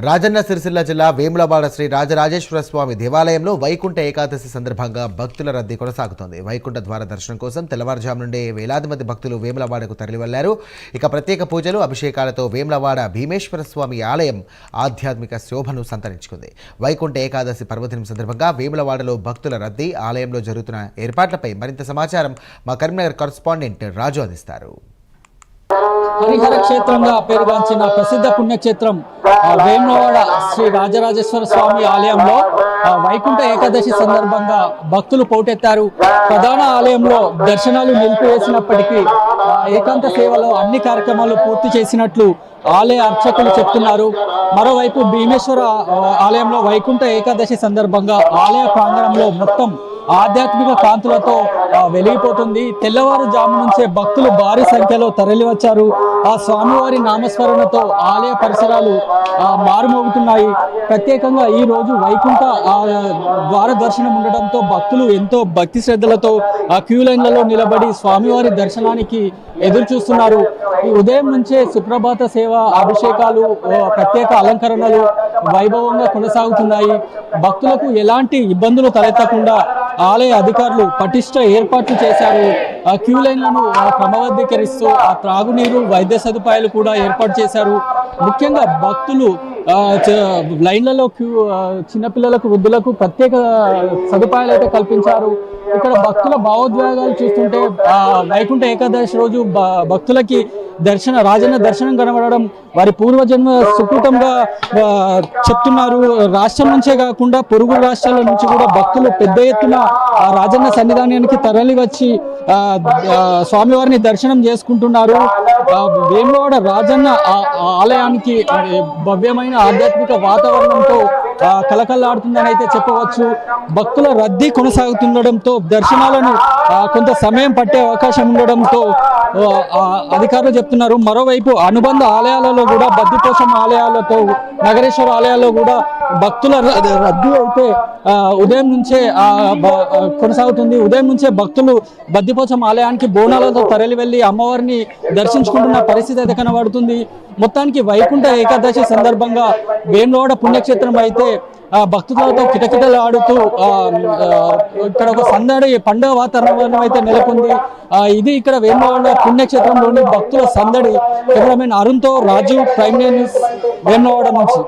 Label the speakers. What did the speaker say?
Speaker 1: రాజన్న సిరిసిల్ల జిల్లా వేములవాడ శ్రీ రాజరాజేశ్వర స్వామి దేవాలయంలో వైకుంఠ ఏకాదశి సందర్భంగా భక్తుల రద్దీ కొనసాగుతోంది. వైకుంఠ ద్వార దర్శనం కోసం తెల్లవారుజాము నుండే వేలాది మంది భక్తులు వేములవాడకు తరలివెళ్లారు. ఇక ప్రత్యేక పూజలు అభిషేకాలతో వేములవాడ భీమేశ్వర స్వామి ఆలయం ఆధ్యాత్మిక శోభను సంతరించుకుంది. వైకుంఠ ఏకాదశి పర్వదినం సందర్భంగా వేములవాడలో భక్తుల రద్దీ, ఆలయంలో జరుగుతున్న ఏర్పాట్లపై మరింత సమాచారం మా కరీంనగర్ కరెస్పాండెంట్ రాజు అందిస్తారు.
Speaker 2: హరిహర క్షేత్రంగా పేరుగాంచిన ప్రసిద్ధ పుణ్యక్షేత్రం వేములవాడ శ్రీ రాజరాజేశ్వర స్వామి ఆలయంలో వైకుంఠ ఏకాదశి సందర్భంగా భక్తులు పోటెత్తారు. ప్రధాన ఆలయంలో దర్శనాలు నిలిపివేసినప్పటికీ ఏకాంత సేవలో అన్ని కార్యక్రమాలు పూర్తి చేసినట్లు ఆలయ అర్చకులు చెప్తున్నారు. మరోవైపు భీమేశ్వర ఆలయంలో వైకుంఠ ఏకాదశి సందర్భంగా ఆలయ ప్రాంగణంలో మొత్తం ఆధ్యాత్మిక కాంతులతో వెలిగిపోతుంది. తెల్లవారుజాము నుంచే భక్తులు భారీ సంఖ్యలో తరలివచ్చారు. ఆ స్వామివారి నామస్మరణతో ఆలయ పరిసరాలు మారుమోగుతున్నాయి. ప్రత్యేకంగా ఈ రోజు వైకుంఠ ద్వార దర్శనం ఉండడంతో భక్తులు ఎంతో భక్తి శ్రద్ధలతో ఆ క్యూ లైన్లలో నిలబడి స్వామివారి దర్శనానికి ఎదురు చూస్తున్నారు. ఈ ఉదయం నుంచే సుప్రభాత సేవ, అభిషేకాలు, ప్రత్యేక అలంకరణలు వైభవంగా కొనసాగుతున్నాయి. భక్తులకు ఎలాంటి ఇబ్బందులు తలెత్తకుండా ఆలయ అధికారులు పటిష్ట ఏర్పాట్లు చేశారు. క్యూ లైన్లను క్రమబద్ధీకరిస్తూ ఆ త్రాగునీరు, వైద్య సదుపాయాలు కూడా ఏర్పాటు చేశారు. ముఖ్యంగా భక్తులు లైన్లలో చిన్నపిల్లలకు, వృద్ధులకు ప్రత్యేక సదుపాయాలు అయితే కల్పించారు. ఇక్కడ భక్తుల భావోద్వేగాలు చూస్తుంటే వైకుంఠ ఏకాదశి రోజు భక్తులకి రాజన్న దర్శనం కనబడడం వారి పూర్వజన్మ సుకృతంగా చెప్తున్నారు. రాష్ట్రం నుంచే కాకుండా పొరుగు రాష్ట్రాల నుంచి కూడా భక్తులు పెద్ద ఎత్తున రాజన్న సన్నిధానానికి తరలి వచ్చి స్వామివారిని దర్శనం చేసుకుంటున్నారు. వేములవాడ రాజన్న ఆలయానికి భవ్యమైన ఆధ్యాత్మిక వాతావరణంతో కలకల్లాడుతుందని అయితే చెప్పవచ్చు. భక్తుల రద్దీ కొనసాగుతుండడంతో దర్శనాలను కొంత సమయం పట్టే అవకాశం ఉండడంతో అధికారులు చెప్తున్నారు. మరోవైపు అనుబంధ ఆలయాలలో కూడా బద్దిపోచమ్మ ఆలయాలతో, నగరేశ్వర ఆలయాల్లో కూడా భక్తుల రద్దీ అయితే ఉదయం నుంచే కొనసాగుతుంది. ఉదయం నుంచే భక్తులు బద్దిపోచమ్మ ఆలయానికి బోనాలతో తరలి వెళ్లి అమ్మవారిని దర్శించుకుంటున్న పరిస్థితి అయితే కనబడుతుంది. మొత్తానికి వైకుంఠ ఏకాదశి సందర్భంగా వేములవాడ పుణ్యక్షేత్రం అయితే భక్తులతో కిటకిటలు ఆడుతూ ఇక్కడ ఒక సందడి పండుగ వాతావరణం అయితే నెలకొంది. ఇది ఇక్కడ వేములవాడ పుణ్యక్షేత్రంలోని భక్తుల సందడి. కెమెరామెన్ అరుణ్తో రాజు, ప్రైమ్ న్యూస్, వేములవాడ నుంచి.